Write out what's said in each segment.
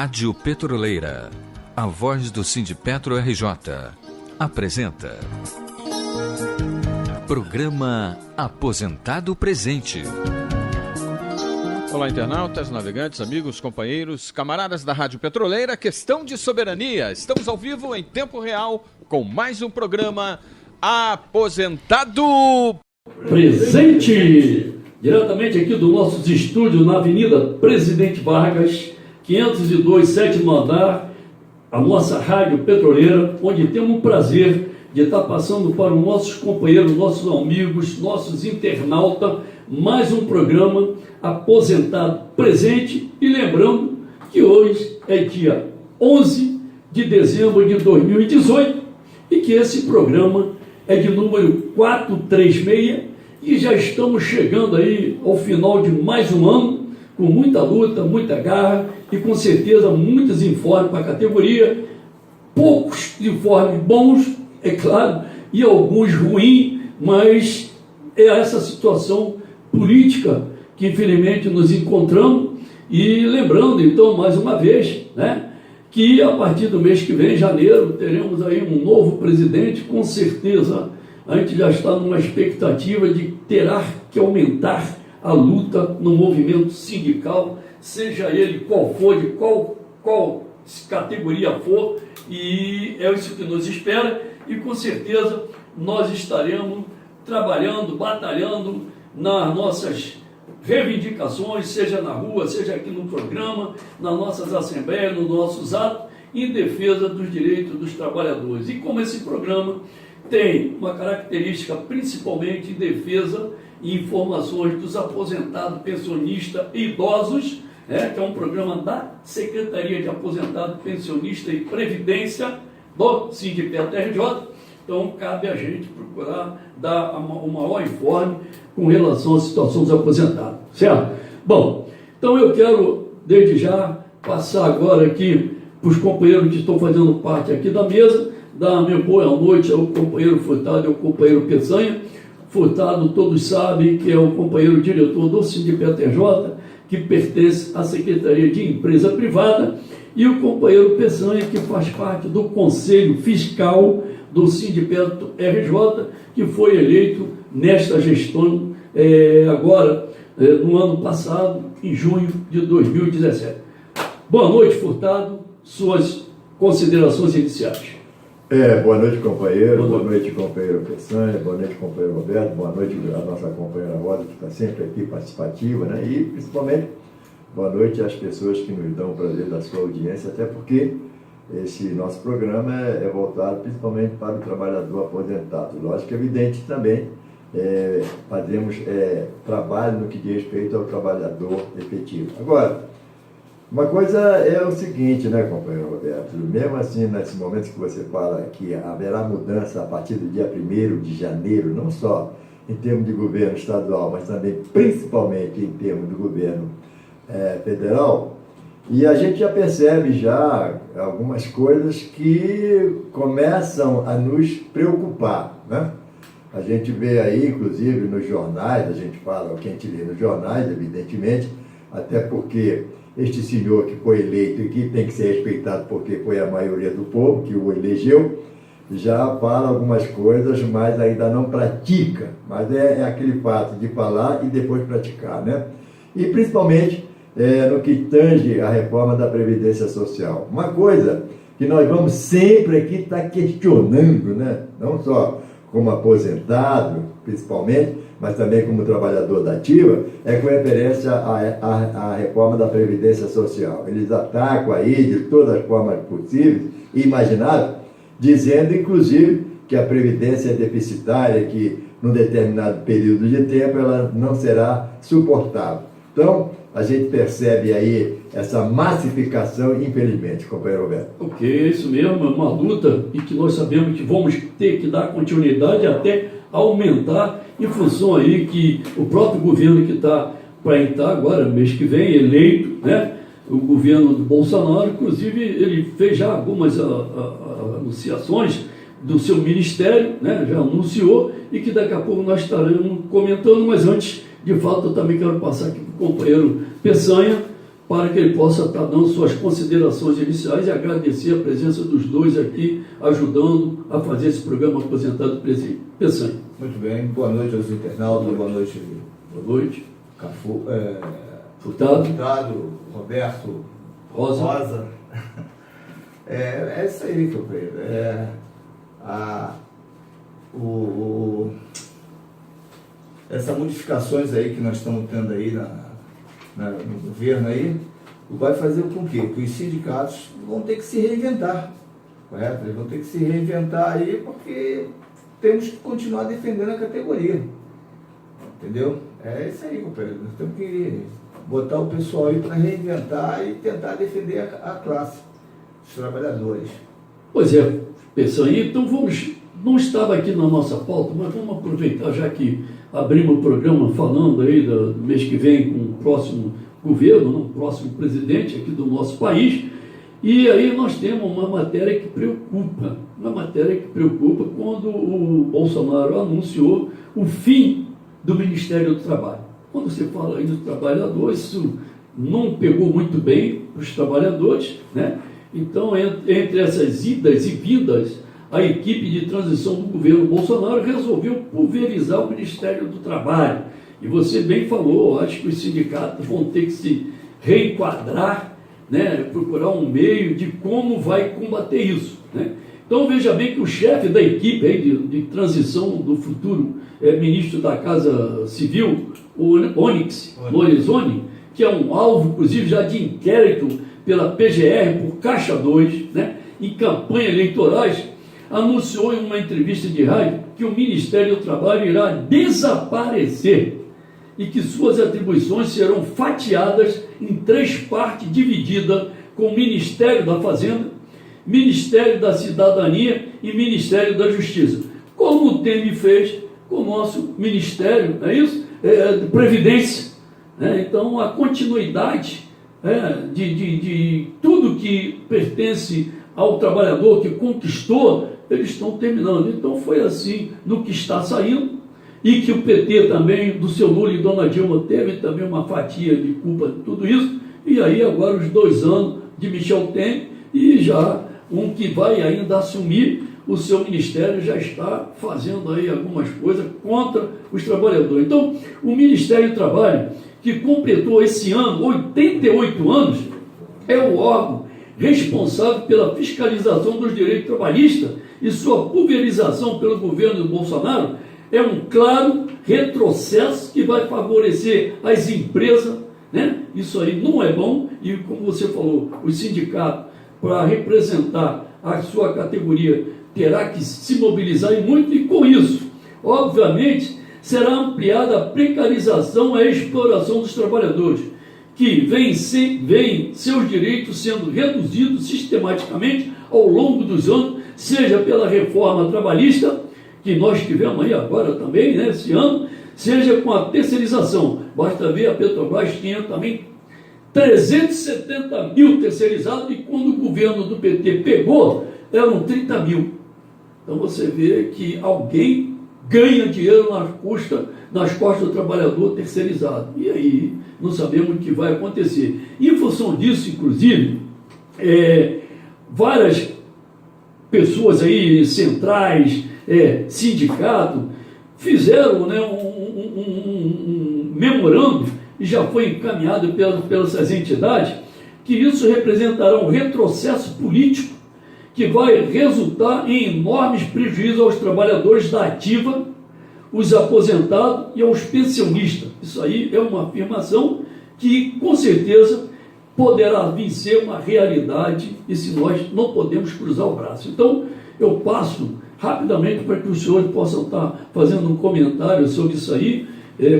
Rádio Petroleira, a voz do Sindipetro RJ, apresenta Programa Aposentado Presente. Olá, internautas, navegantes, amigos, companheiros, camaradas da Rádio Petroleira, questão de soberania. Estamos ao vivo em tempo real com mais um programa Aposentado Presente. Diretamente aqui do nossos estúdios na Avenida Presidente Vargas, 502, sétimo andar, a nossa Rádio Petroleira, onde temos o prazer de estar passando para os nossos companheiros, nossos amigos, nossos internautas, mais um programa Aposentado Presente. E lembrando que hoje é dia 11 de dezembro de 2018 e que esse programa é de número 436 e já estamos chegando aí ao final de mais um ano, com muita luta, muita garra e com certeza muitos informes para a categoria, poucos informes bons, é claro, e alguns ruins, mas é essa situação política que infelizmente nos encontramos. E lembrando então mais uma vez, né, que a partir do mês que vem, janeiro, teremos aí um novo presidente. Com certeza a gente já está numa expectativa de terá que aumentar a luta no movimento sindical, seja ele qual for, de qual categoria for, e é isso que nos espera. E com certeza nós estaremos trabalhando, batalhando nas nossas reivindicações, seja na rua, seja aqui no programa, nas nossas assembleias, nos nossos atos, em defesa dos direitos dos trabalhadores. E como esse programa tem uma característica principalmente em defesa e informações dos aposentados, pensionistas e idosos, que é um programa da Secretaria de Aposentado, Pensionista e Previdência do Sindipetro RJ, então cabe a gente procurar dar o maior informe com relação à situação dos aposentados, certo? Bom, então eu quero desde já passar agora aqui para os companheiros que estão fazendo parte aqui da mesa, dar minha boa noite ao companheiro Furtado e ao companheiro Peçanha. Furtado, todos sabem que é o companheiro diretor do Sindipetro RJ, que pertence à Secretaria de Empresa Privada, e o companheiro Peçanha, que faz parte do Conselho Fiscal do Sindipetro RJ, que foi eleito nesta gestão, agora, no ano passado, em junho de 2017. Boa noite, Furtado, suas considerações iniciais. Boa noite, companheiro. Boa noite, companheiro Peçanha. Boa noite, companheiro Roberto. Boa noite a nossa companheira Rosa, que está sempre aqui participativa, né? E, principalmente, boa noite às pessoas que nos dão o prazer da sua audiência, até porque esse nosso programa é voltado principalmente para o trabalhador aposentado. Lógico que é evidente também, fazemos trabalho no que diz respeito ao trabalhador efetivo. Agora, uma coisa é o seguinte, né, companheiro Roberto? Mesmo assim, nesse momento que você fala que haverá mudança a partir do dia 1º de janeiro, não só em termos de governo estadual, mas também principalmente em termos do governo federal, e a gente já percebe já algumas coisas que começam a nos preocupar, né? A gente vê aí, inclusive nos jornais, a gente fala o que a gente lê nos jornais, evidentemente, até porque este senhor que foi eleito e que tem que ser respeitado porque foi a maioria do povo que o elegeu, já fala algumas coisas, mas ainda não pratica. Mas é aquele fato de falar e depois praticar, né? E principalmente no que tange a reforma da Previdência Social. Uma coisa que nós vamos sempre aqui estar questionando, né? Não só como aposentado, principalmente, mas também como trabalhador da ativa, é com referência à reforma da Previdência Social. Eles atacam aí de todas as formas possíveis e imagináveis, dizendo, inclusive, que a Previdência é deficitária, que num determinado período de tempo ela não será suportável. Então, a gente percebe aí essa massificação, infelizmente, companheiro Roberto. Ok, é isso mesmo, é uma luta e que nós sabemos que vamos ter que dar continuidade até aumentar, em função aí que o próprio governo que está para entrar agora, mês que vem, eleito, né? O governo do Bolsonaro, inclusive, ele fez já algumas anunciações do seu ministério, né? Já anunciou, e que daqui a pouco nós estaremos comentando, mas antes, de fato, eu também quero passar aqui para o companheiro Peçanha, para que ele possa estar dando suas considerações iniciais e agradecer a presença dos dois aqui, ajudando a fazer esse programa Aposentado Peçanha. Muito bem, boa noite aos internautas, boa noite. Boa noite. Furtado, Roberto, Rosa. É isso aí, companheiro. Essas modificações aí que nós estamos tendo aí no governo aí, vai fazer com que os sindicatos vão ter que se reinventar, correto? Eles vão ter que se reinventar aí porque temos que continuar defendendo a categoria, entendeu? É isso aí, companheiro. Nós temos que botar o pessoal aí para reinventar e tentar defender a classe, os trabalhadores. Pois é, Peçanha, então não estava aqui na nossa pauta, mas vamos aproveitar, já que abrimos o programa falando aí do mês que vem com o próximo governo, o próximo presidente aqui do nosso país, e aí nós temos uma matéria que preocupa quando o Bolsonaro anunciou o fim do Ministério do Trabalho. Quando você fala aí do trabalhador, isso não pegou muito bem os trabalhadores, né? Então, entre essas idas e vindas, a equipe de transição do governo Bolsonaro resolveu pulverizar o Ministério do Trabalho. E você bem falou, acho que os sindicatos vão ter que se reenquadrar, né, procurar um meio de como vai combater isso, né? Então veja bem que o chefe da equipe aí de transição do futuro ministro da Casa Civil, o Onyx Lorenzoni, que é um alvo, inclusive, já de inquérito pela PGR por Caixa 2, né, em campanhas eleitorais, anunciou em uma entrevista de rádio que o Ministério do Trabalho irá desaparecer e que suas atribuições serão fatiadas em 3 partes divididas com o Ministério da Fazenda, Ministério da Cidadania e Ministério da Justiça, como o Temer fez com o nosso Ministério, não é isso? De Previdência, né? Então, a continuidade de tudo que pertence ao trabalhador que conquistou, eles estão terminando. Então, foi assim no que está saindo, e que o PT também, do seu Lula e Dona Dilma, teve também uma fatia de culpa de tudo isso, e aí agora os 2 anos de Michel Temer, e já um que vai ainda assumir o seu ministério, já está fazendo aí algumas coisas contra os trabalhadores. Então, o Ministério do Trabalho, que completou esse ano 88 anos, é o órgão responsável pela fiscalização dos direitos trabalhistas, e sua pulverização pelo governo do Bolsonaro é um claro retrocesso que vai favorecer as empresas, né? Isso aí não é bom, e como você falou, o sindicato, para representar a sua categoria, terá que se mobilizar e muito, e com isso, obviamente, será ampliada a precarização e a exploração dos trabalhadores, que vêm seus direitos sendo reduzidos sistematicamente ao longo dos anos, seja pela reforma trabalhista, que nós tivemos aí agora também, né, esse ano, seja com a terceirização. Basta ver, a Petrobras tinha também 370 mil terceirizados, e quando o governo do PT pegou, eram 30 mil. Então você vê que alguém ganha dinheiro nas costas do trabalhador terceirizado. E aí não sabemos o que vai acontecer. E em função disso, inclusive, várias pessoas aí, centrais, sindicato, fizeram, né, um memorando, e já foi encaminhado pelas entidades, que isso representará um retrocesso político que vai resultar em enormes prejuízos aos trabalhadores da ativa, os aposentados e aos pensionistas. Isso aí é uma afirmação que, com certeza, poderá vir ser uma realidade, e se nós não podemos cruzar o braço. Então, eu passo rapidamente para que os senhores possam estar fazendo um comentário sobre isso aí.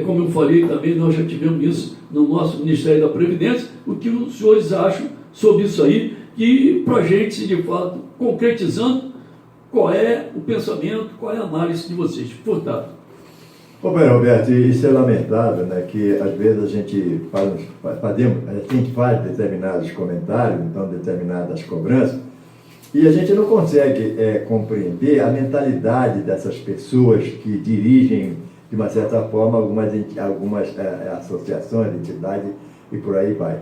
Como eu falei também, nós já tivemos isso no nosso Ministério da Previdência, o que os senhores acham sobre isso aí, e para a gente, de fato, concretizando, qual é o pensamento, qual é a análise de vocês. Furtado. Bem, Roberto, isso é lamentável, né, que às vezes a gente faz determinados comentários, então determinadas cobranças, e a gente não consegue compreender a mentalidade dessas pessoas que dirigem, de uma certa forma, algumas associações, entidades, e por aí vai.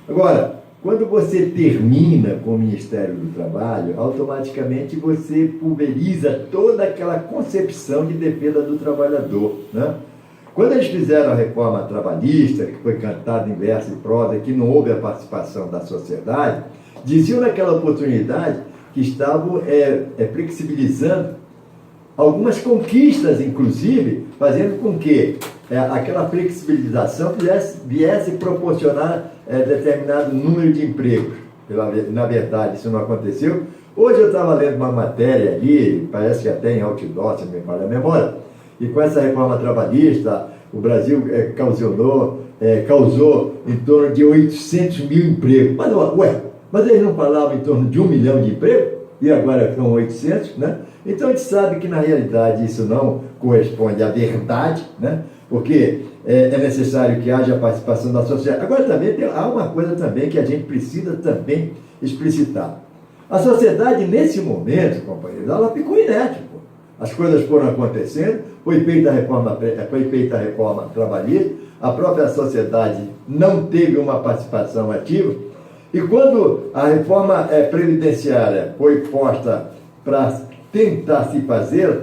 Agora, quando você termina com o Ministério do Trabalho, automaticamente você pulveriza toda aquela concepção de defesa do trabalhador, né? Quando eles fizeram a reforma trabalhista, que foi cantada em verso e prosa, que não houve a participação da sociedade, diziam naquela oportunidade que estavam flexibilizando algumas conquistas, inclusive, fazendo com que aquela flexibilização viesse proporcionar determinado número de empregos. Na verdade, isso não aconteceu. Hoje eu estava lendo uma matéria ali, parece que até em outdoor, se não me falha a memória, e com essa reforma trabalhista, o Brasil causou em torno de 800 mil empregos. Mas eles não falavam em torno de 1 milhão de empregos? E agora são 800, né? Então a gente sabe que na realidade isso não corresponde à verdade, né? Porque é necessário que haja a participação da sociedade. Agora também há uma coisa também que a gente precisa também explicitar. A sociedade nesse momento, companheiros, ela ficou inerte. As coisas foram acontecendo, foi feita a reforma trabalhista, a própria sociedade não teve uma participação ativa, e quando a reforma previdenciária foi posta para tentar se fazer,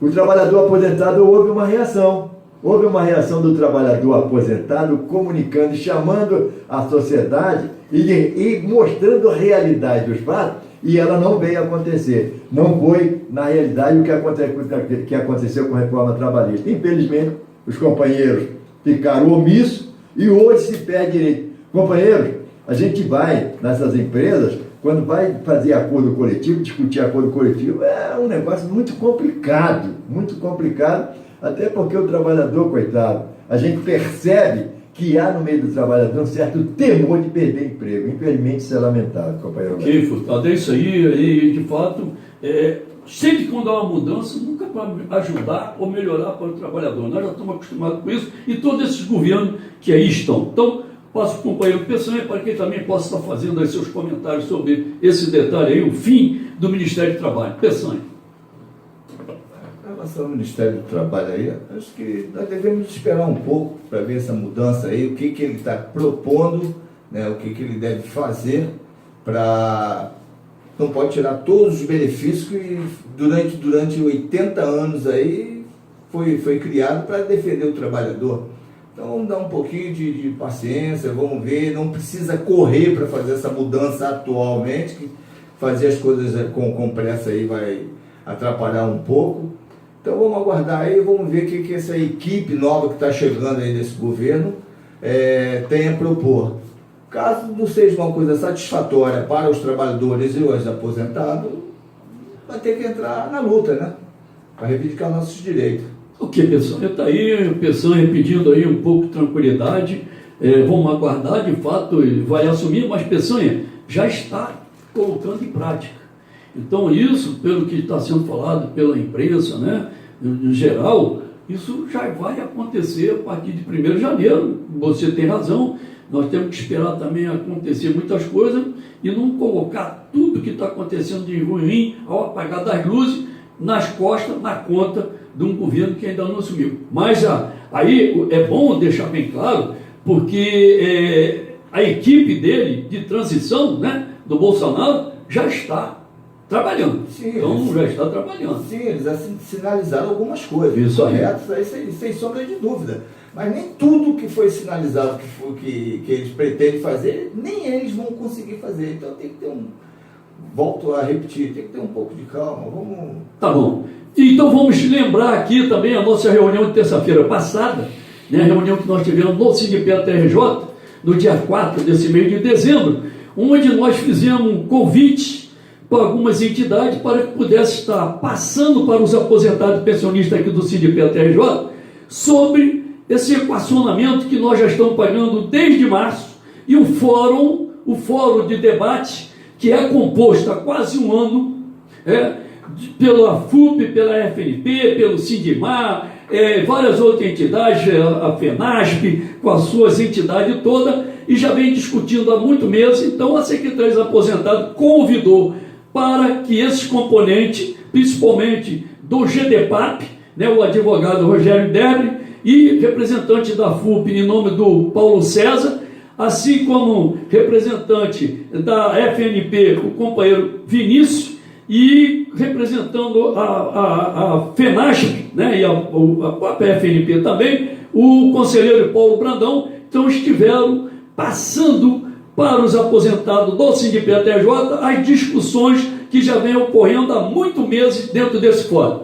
o trabalhador aposentado houve uma reação. Houve uma reação do trabalhador aposentado comunicando, chamando a sociedade e mostrando a realidade dos fatos, e ela não veio acontecer. Não foi, na realidade, o que aconteceu com a reforma trabalhista. Infelizmente, os companheiros ficaram omissos e hoje se perde direito. Companheiros, a gente vai nessas empresas, quando vai fazer acordo coletivo, discutir acordo coletivo, é um negócio muito complicado, até porque o trabalhador, coitado, a gente percebe que há no meio do trabalhador um certo temor de perder emprego. Infelizmente, isso é lamentável, companheiro. Ok, Furtado, é isso aí, de fato, sempre quando há uma mudança, nunca para ajudar ou melhorar para o trabalhador. Nós já estamos acostumados com isso e todos esses governos que aí estão. Então, passo para o companheiro Peçanha para que ele também possa estar fazendo aí seus comentários sobre esse detalhe aí, o fim do Ministério do Trabalho. Peçanha. Em relação ao Ministério do Trabalho aí, acho que nós devemos esperar um pouco para ver essa mudança aí, o que ele está propondo, né, o que ele deve fazer para... Não pode tirar todos os benefícios que durante 80 anos aí foi criado para defender o trabalhador. Então vamos dar um pouquinho de paciência, vamos ver, não precisa correr para fazer essa mudança atualmente, que fazer as coisas com pressa aí vai atrapalhar um pouco. Então vamos aguardar aí, vamos ver o que essa equipe nova que está chegando aí nesse governo tem a propor. Caso não seja uma coisa satisfatória para os trabalhadores e os aposentados, vai ter que entrar na luta, né? Para reivindicar nossos direitos. Ok, Peçanha, está aí, Peçanha pedindo aí um pouco de tranquilidade, vamos aguardar, de fato, ele vai assumir, mas Peçanha já está colocando em prática. Então isso, pelo que está sendo falado pela imprensa, né, em geral, isso já vai acontecer a partir de 1º de janeiro, você tem razão, nós temos que esperar também acontecer muitas coisas e não colocar tudo que está acontecendo de ruim ao apagar das luzes nas costas, na conta de um governo que ainda não assumiu. Mas aí é bom deixar bem claro, porque a equipe dele de transição, né, do Bolsonaro, já está trabalhando. Sim, então já está trabalhando. Sim, eles sinalizaram algumas coisas. Isso corretas, aí sem sombra de dúvida. Mas nem tudo que foi sinalizado que eles pretendem fazer, nem eles vão conseguir fazer. Então tem que ter volto a repetir, tem que ter um pouco de calma. Vamos... Tá bom. Então vamos lembrar aqui também a nossa reunião de terça-feira passada, né, a reunião que nós tivemos no Sindicato RJ, no dia 4 desse mês de dezembro, onde nós fizemos um convite para algumas entidades para que pudesse estar passando para os aposentados e pensionistas aqui do Sindicato RJ sobre esse equacionamento que nós já estamos pagando desde março e o fórum de debate que é composto há quase um ano pela FUP, pela FNP, pelo Sindimar, várias outras entidades, a FENASP, com as suas entidades todas, e já vem discutindo há muito meses. Então a Secretaria dos Aposentados convidou para que esses componentes, principalmente do GDPAP, né, o advogado Rogério Debre, e representante da FUP em nome do Paulo César, assim como representante da FNP, o companheiro Vinícius, e representando a FENASP, né, e a própria FNP também, o conselheiro Paulo Brandão. Então estiveram passando para os aposentados do SINDIPET-RJ as discussões que já vêm ocorrendo há muitos meses dentro desse fórum.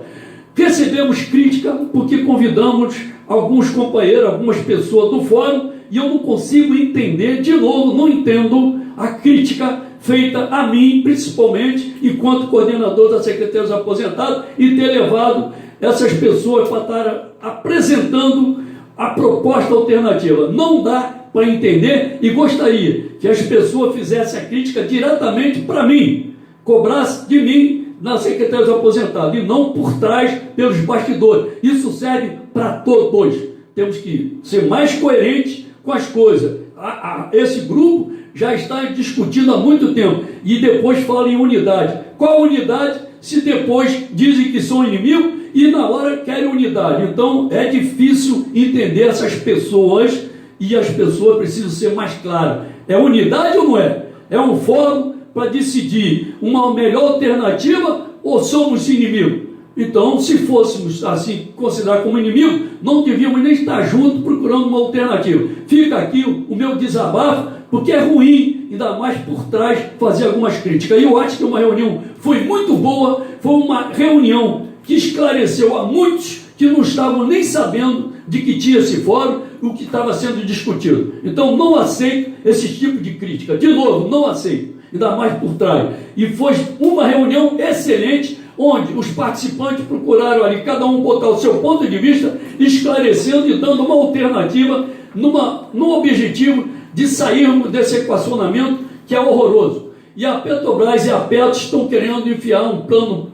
Recebemos crítica porque convidamos alguns companheiros, algumas pessoas do fórum, e eu não consigo entender, de novo, não entendo a crítica feita a mim, principalmente, enquanto coordenador da Secretaria dos Aposentados, e ter levado essas pessoas para estar apresentando a proposta alternativa. Não dá para entender, e gostaria que as pessoas fizessem a crítica diretamente para mim, cobrasse de mim na Secretaria dos Aposentados, e não por trás, pelos bastidores. Isso serve para todos. Temos que ser mais coerentes com as coisas. Esse grupo já está discutindo há muito tempo, e depois fala em unidade. Qual unidade, se depois dizem que são inimigos, e na hora querem unidade? Então é difícil entender essas pessoas, e as pessoas precisam ser mais claras. É unidade ou não é? É um fórum para decidir uma melhor alternativa, ou somos inimigos? Então, se fôssemos assim considerar como inimigo, não devíamos nem estar juntos procurando uma alternativa. Fica aqui o meu desabafo, porque é ruim, ainda mais por trás, fazer algumas críticas. E eu acho que uma reunião foi muito boa, foi uma reunião que esclareceu a muitos que não estavam nem sabendo de que tinha esse fórum, o que estava sendo discutido. Então, não aceito esse tipo de crítica. De novo, não aceito, ainda mais por trás. E foi uma reunião excelente, onde os participantes procuraram ali, cada um botar o seu ponto de vista, esclarecendo e dando uma alternativa, no objetivo de sairmos desse equacionamento que é horroroso. E a Petrobras e a Petros estão querendo enfiar um plano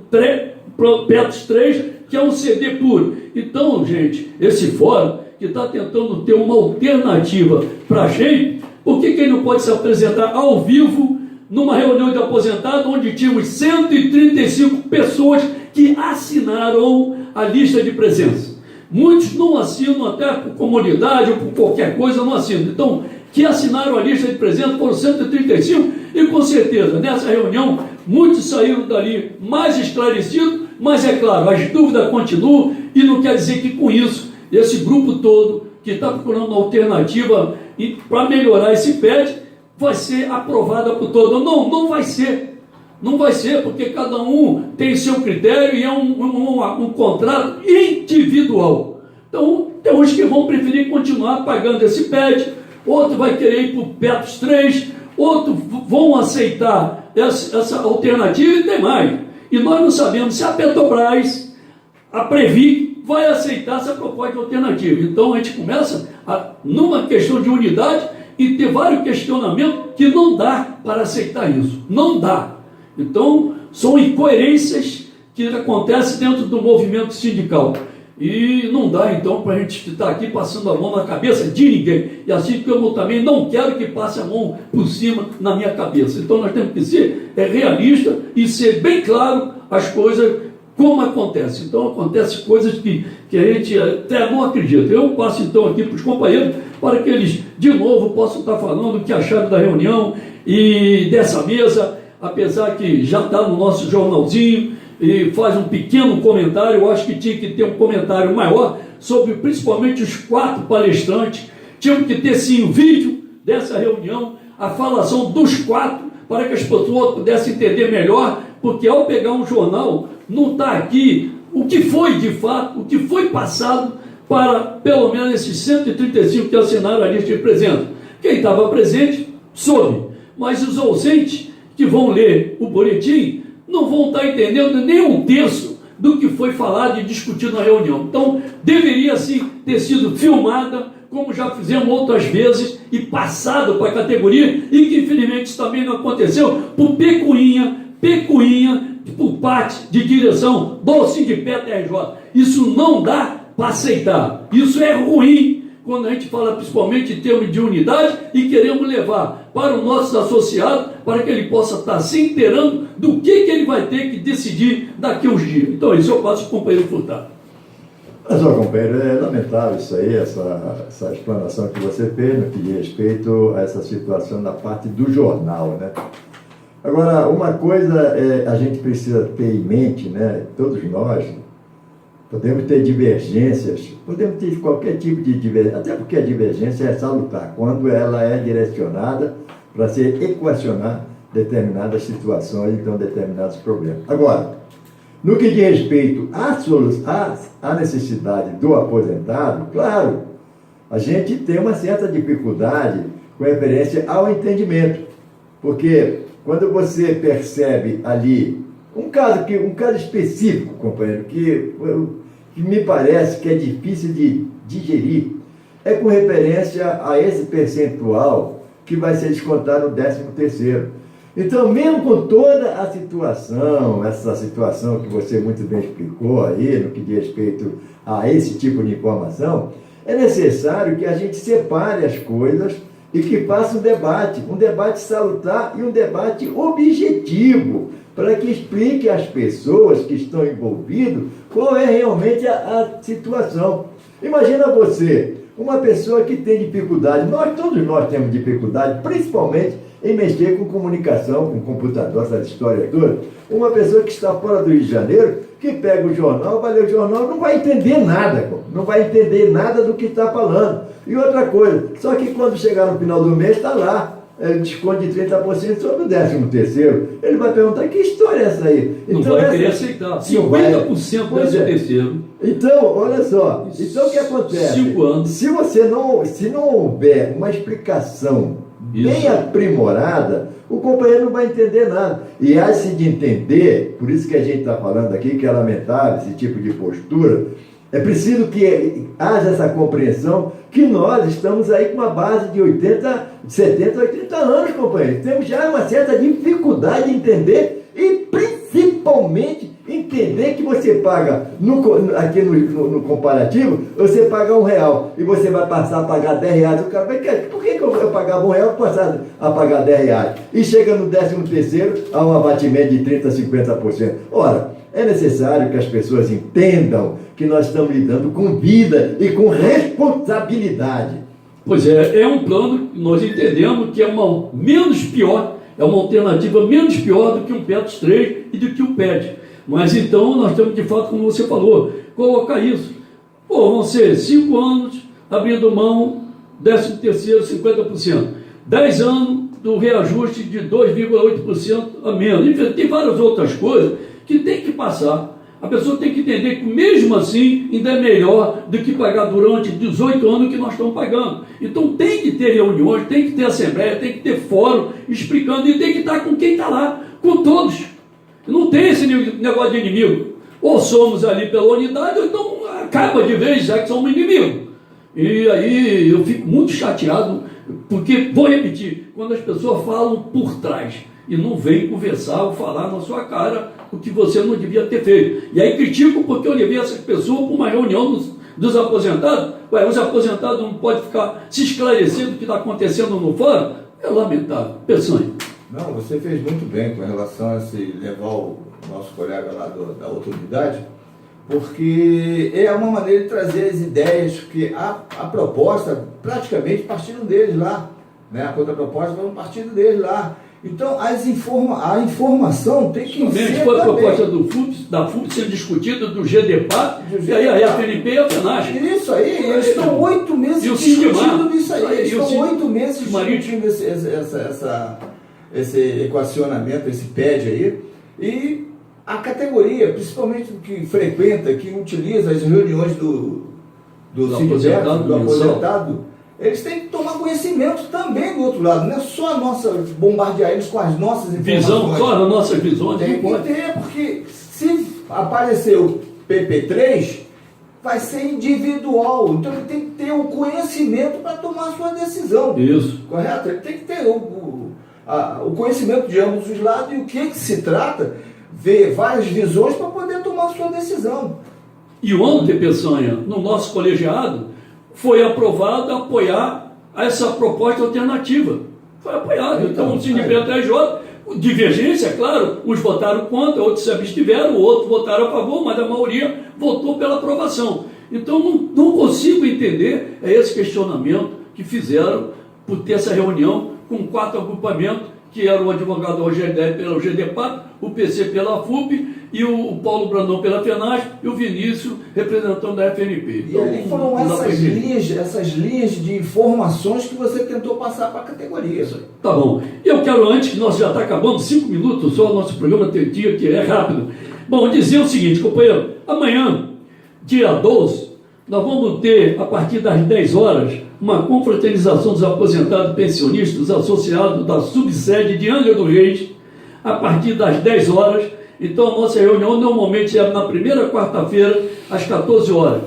Petros 3, que é um CD puro. Então, gente, esse fórum que está tentando ter uma alternativa para a gente, por que ele não pode se apresentar ao vivo numa reunião de aposentados, onde tínhamos 135 pessoas que assinaram a lista de presença? Muitos não assinam, até por comodidade ou por qualquer coisa, não assinam. Então, que assinaram a lista de presença foram 135, e com certeza, nessa reunião, muitos saíram dali mais esclarecidos, mas é claro, as dúvidas continuam, e não quer dizer que com isso, esse grupo todo que está procurando uma alternativa para melhorar esse PET, vai ser aprovada por todos. Não vai ser. Não vai ser, porque cada um tem seu critério e é um contrato individual. Então, tem uns que vão preferir continuar pagando esse PET, outro vai querer ir para o Petros 3, outros vão aceitar essa alternativa, e tem mais. E nós não sabemos se a Petrobras, a Previc, vai aceitar essa proposta alternativa. Então, a gente começa, numa questão de unidade, e ter vários questionamentos que não dá para aceitar isso. Não dá. Então, são incoerências que acontecem dentro do movimento sindical. E não dá, então, para a gente estar aqui passando a mão na cabeça de ninguém. E assim que eu também não quero que passe a mão por cima na minha cabeça. Então, nós temos que ser realista e ser bem claro as coisas como acontece. Então, acontecem coisas que a gente até não acredita. Eu passo, então, aqui para os companheiros, para que eles, de novo, possam estar falando o que acharam da reunião e dessa mesa, apesar que já está no nosso jornalzinho, e faz um pequeno comentário. Eu acho que tinha que ter um comentário maior sobre, principalmente, os 4 palestrantes. Tinha que ter, sim, um vídeo dessa reunião, a falação dos 4, para que as pessoas pudessem entender melhor, porque ao pegar um jornal, não está aqui o que foi de fato, o que foi passado para pelo menos esses 135 que assinaram a lista de presença. Quem estava presente soube, mas os ausentes que vão ler o boletim não vão estar entendendo nem um terço do que foi falado e discutido na reunião. Então, deveria sim ter sido filmada, como já fizemos outras vezes, e passado para a categoria, e que infelizmente isso também não aconteceu, por pecuinha, por parte de direção do SINDIPET-RJ. Isso não dá para aceitar. Isso é ruim quando a gente fala principalmente em termos de unidade e queremos levar para o nosso associado, para que ele possa estar se inteirando do que ele vai ter que decidir daqui a uns dias. Então, isso eu passo para o companheiro Furtado. Mas, ó, companheiro, é lamentável isso aí, essa explanação que você fez no que diz respeito a essa situação na parte do jornal, né? Agora, uma coisa a gente precisa ter em mente, né? Todos nós podemos ter divergências, podemos ter qualquer tipo de divergência, até porque a divergência é salutar, quando ela é direcionada para se equacionar determinadas situações, então determinados problemas. Agora, no que diz respeito à necessidade do aposentado, claro, a gente tem uma certa dificuldade com referência ao entendimento, porque quando você percebe ali um caso específico, companheiro, que me parece que é difícil de digerir, é com referência a esse percentual que vai ser descontado no 13º. Então, mesmo com toda a situação, essa situação que você muito bem explicou aí, no que diz respeito a esse tipo de informação, é necessário que a gente separe as coisas e que faça um debate salutar e um debate objetivo, para que explique às pessoas que estão envolvidas qual é realmente a situação. Imagina você, uma pessoa que tem dificuldade, todos nós temos dificuldade, principalmente em mexer com comunicação, com computador, essa história toda. Uma pessoa que está fora do Rio de Janeiro, que pega o jornal, vai ler o jornal, não vai entender nada, não vai entender nada do que está falando. E outra coisa, só que quando chegar no final do mês, está lá, desconto de 30% sobre o 13º. Ele vai perguntar, que história é essa aí? Não Então, vai querer aceitar, 50% do 13º. Então, olha só, então o que acontece? 5 anos. Se não houver uma explicação bem aprimorada, o companheiro não vai entender nada. E assim de entender, por isso que a gente está falando aqui, que é lamentável esse tipo de postura, é preciso que haja essa compreensão que nós estamos aí com uma base de 70, 80 anos, companheiro. Temos já uma certa dificuldade de entender e principalmente entender que você paga, aqui no comparativo, você paga R$1 e você vai passar a pagar R$10. O cara vai, por que eu pagava R$1 e passar a pagar R$10? E chega no 13º, há um abatimento de 30% a 50%. Ora, é necessário que as pessoas entendam que nós estamos lidando com vida e com responsabilidade. Pois é um plano que nós entendemos que é uma menos pior, é uma alternativa menos pior do que um PETOS 3 e do que o PET. Mas então nós temos de fato, como você falou, colocar isso. Vão ser 5 anos abrindo mão, 13º, 50%. 10 anos do reajuste de 2,8% a menos. Enfim, tem várias outras coisas que tem que passar. A pessoa tem que entender que mesmo assim ainda é melhor do que pagar durante 18 anos que nós estamos pagando. Então tem que ter reuniões, tem que ter assembleia, tem que ter fórum explicando e tem que estar com quem está lá, com todos. Não tem esse negócio de inimigo. Ou somos ali pela unidade, ou então acaba de vez, já que somos inimigos. E aí eu fico muito chateado, porque, vou repetir, quando as pessoas falam por trás e não vêm conversar ou falar na sua cara o que você não devia ter feito. E aí critico porque eu levei essas pessoas para uma reunião dos aposentados. Os aposentados não podem ficar se esclarecendo o que está acontecendo no fórum. É lamentável. Peçanha. Não, você fez muito bem com relação a levar o nosso colega lá da outra unidade, porque é uma maneira de trazer as ideias, porque a proposta praticamente partiram deles lá, né? A contraproposta foi um partido deles lá. Então, a informação tem que ser foi a também. proposta da FUP sendo discutida, do GDPAT, e aí a FNP e a FENASC. Isso aí, eles estão 8 meses discutindo isso aí. Eles estão 8 meses discutindo esse equacionamento, esse PED aí. E a categoria, principalmente que frequenta, que utiliza as reuniões do aposentado, eles têm que tomar conhecimento também do outro lado, não é só bombardear eles com as nossas informações. Só as nossas visões. Tem que ter, porque se aparecer o PP3, vai ser individual. Então ele tem que ter o conhecimento para tomar a sua decisão. Isso. Correto? Ele tem que ter o conhecimento de ambos os lados e o que se trata, ver várias visões para poder tomar a sua decisão. E ontem, Peçanha, no nosso colegiado, foi aprovado apoiar essa proposta alternativa. Foi apoiado. Então o Sindicato TJ, divergência, claro, uns votaram contra, outros se abstiveram, outros votaram a favor, mas a maioria votou pela aprovação. Então, não consigo entender esse questionamento que fizeram por ter essa reunião com 4 agrupamentos, que era o advogado Rogério Dé pela GDPAP, o PC pela FUP, e o Paulo Brandão pela FENASP, e o Vinícius, representante da FNP. E ali foram essas linhas de informações que você tentou passar para a categoria. Tá bom. Eu quero, antes que nós já está acabando, 5 minutos só, nosso programa tem dia que é rápido. Bom, dizer o seguinte, companheiro, amanhã, dia 12, nós vamos ter, a partir das 10 horas, uma confraternização dos aposentados pensionistas, dos associados da subsede de Angra dos Reis, a partir das 10 horas. Então, a nossa reunião normalmente é na primeira quarta-feira, às 14 horas.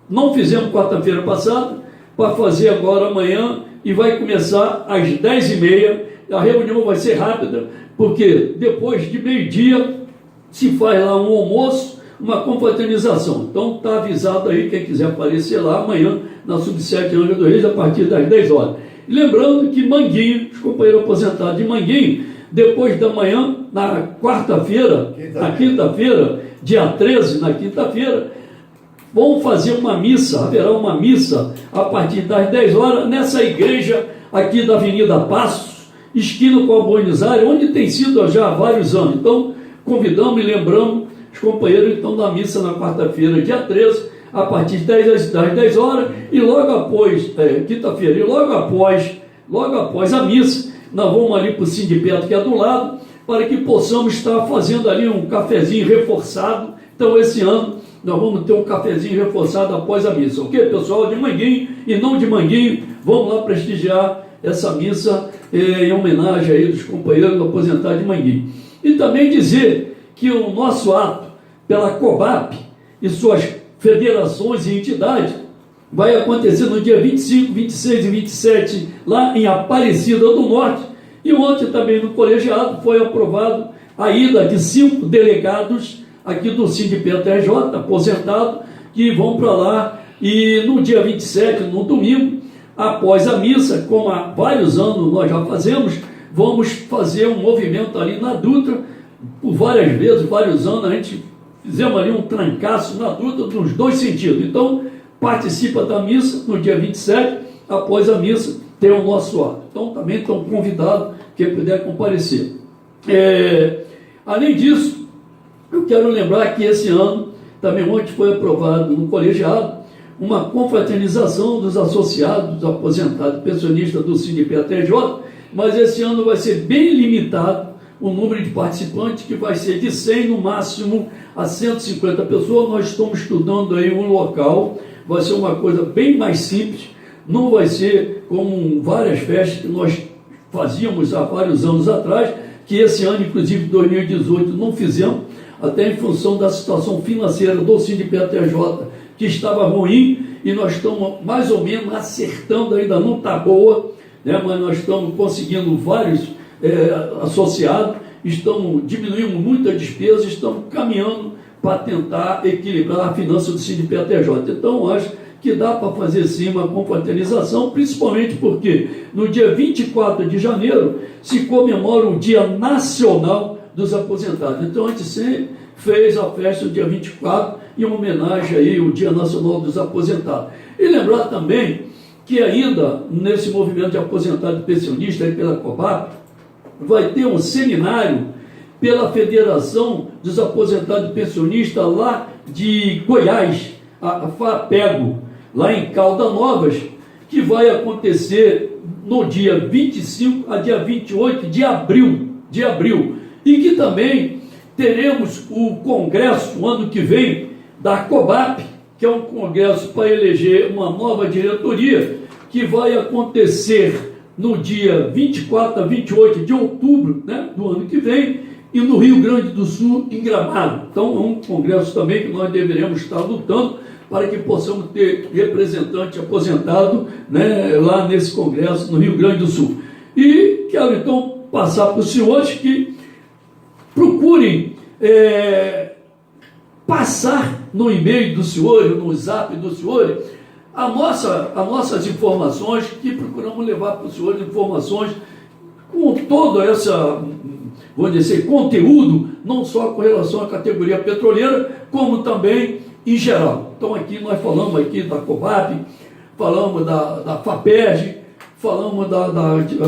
Não fizemos quarta-feira passada, para fazer agora amanhã, e vai começar às 10h30. A reunião vai ser rápida, porque depois de meio-dia se faz lá um almoço, uma confraternização. Então, está avisado aí, quem quiser aparecer lá amanhã, na subsede de Angra dos Reis, a partir das 10 horas. E lembrando que Manguinho, os companheiros aposentados de Manguinho, depois da manhã, na quarta-feira, na quinta-feira, dia 13, na quinta-feira, vão fazer uma missa, haverá uma missa a partir das 10 horas, nessa igreja aqui da Avenida Passos, esquina com a Buenos Aires, onde tem sido já há vários anos. Então, convidamos e lembramos os companheiros então da missa na quarta-feira, dia 13, a partir das 10 horas, e logo após, quinta-feira, e logo após a missa, nós vamos ali para o Sindipeto, que é do lado, para que possamos estar fazendo ali um cafezinho reforçado. Então, esse ano, nós vamos ter um cafezinho reforçado após a missa. Ok, pessoal? De Manguinho e não de Manguinho, vamos lá prestigiar essa missa em homenagem aí dos companheiros aposentados de Manguinho. E também dizer que o nosso ato pela COBAP e suas federações e entidades vai acontecer no dia 25, 26 e 27, lá em Aparecida do Norte. E ontem também no colegiado foi aprovado a ida de 5 delegados aqui do Sindipeto RJ, aposentado, que vão para lá. E no dia 27, no domingo, após a missa, como há vários anos nós já fazemos, vamos fazer um movimento ali na Dutra. Por várias vezes, vários anos, a gente fizemos ali um trancaço na Dutra nos 2 sentidos. Então, participa da missa no dia 27, após a missa tem o nosso ato. Então também estão convidados, quem puder comparecer. Além disso, eu quero lembrar que esse ano, também ontem foi aprovado no colegiado, uma confraternização dos associados, dos aposentados pensionistas do Sindipeto RJ, mas esse ano vai ser bem limitado o número de participantes, que vai ser de 100 no máximo a 150 pessoas. Nós estamos estudando aí um local. Vai ser uma coisa bem mais simples, não vai ser como várias festas que nós fazíamos há vários anos atrás, que esse ano, inclusive 2018, não fizemos, até em função da situação financeira do Sindipeto RJ, que estava ruim, e nós estamos mais ou menos acertando, ainda não está boa, né, mas nós estamos conseguindo vários associados, estamos diminuindo muita despesa, estamos caminhando para tentar equilibrar a finança do Sindipeto RJ. Então, acho que dá para fazer sim uma confraternização, principalmente porque no dia 24 de janeiro se comemora o Dia Nacional dos Aposentados. Então, a gente sempre fez a festa do dia 24 em homenagem aí ao Dia Nacional dos Aposentados. E lembrar também que ainda nesse movimento de aposentado e pensionista, aí pela COBAP, vai ter um seminário pela Federação dos Aposentados e Pensionistas lá de Goiás, a FAPEGO, lá em Caldas Novas, que vai acontecer no dia 25 a dia 28 de abril, e que também teremos o congresso, o ano que vem, da COBAP, que é um congresso para eleger uma nova diretoria, que vai acontecer no dia 24 a 28 de outubro, né, do ano que vem, e no Rio Grande do Sul, em Gramado. Então, é um congresso também que nós deveremos estar lutando para que possamos ter representante aposentado, né, lá nesse congresso no Rio Grande do Sul. E quero, então, passar para os senhores que procurem passar no e-mail do senhor, no zap do senhor, as nossas informações, que procuramos levar para os senhores informações com toda essa, vou dizer, conteúdo, não só com relação à categoria petroleira, como também em geral. Então aqui nós falamos aqui da COVAP, falamos da FAPERJ, falamos da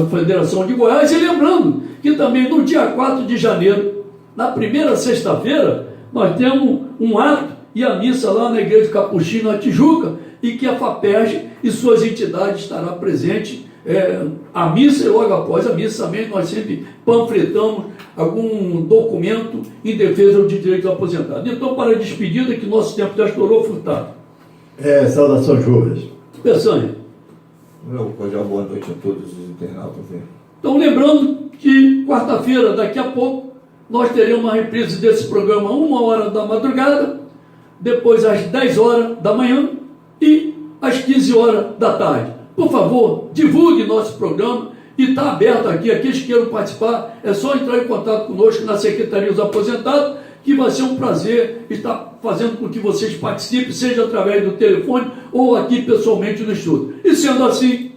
Federação de Goiás, e lembrando que também no dia 4 de janeiro, na primeira sexta-feira, nós temos um ato e a missa lá na Igreja Capuchinho, na Tijuca, e que a FAPERJ e suas entidades estará presente. A missa e logo após a missa também nós sempre panfletamos algum documento em defesa dos direitos aposentados. Então, para a despedida, que nosso tempo já estourou, Furtado. Saudações chuvas. Peçanha. Meu cordial boa noite a todos os internautas. Então, lembrando que quarta-feira, daqui a pouco, nós teremos uma reprise desse programa 1h da madrugada, depois às 10 horas da manhã e às 15 horas da tarde. Por favor, divulgue nosso programa e está aberto aqui. Aqueles que queiram participar, é só entrar em contato conosco na Secretaria dos Aposentados, que vai ser um prazer estar fazendo com que vocês participem, seja através do telefone ou aqui pessoalmente no estúdio. E sendo assim,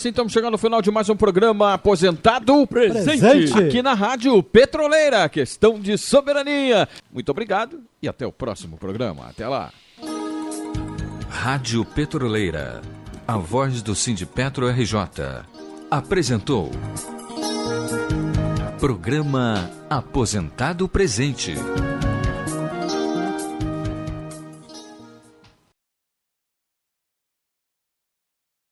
estamos chegando ao final de mais um programa Aposentado Presente. Aqui na Rádio Petroleira, questão de soberania. Muito obrigado e até o próximo programa. Até lá. Rádio Petroleira, a voz do Sindipetro RJ, apresentou Programa Aposentado Presente.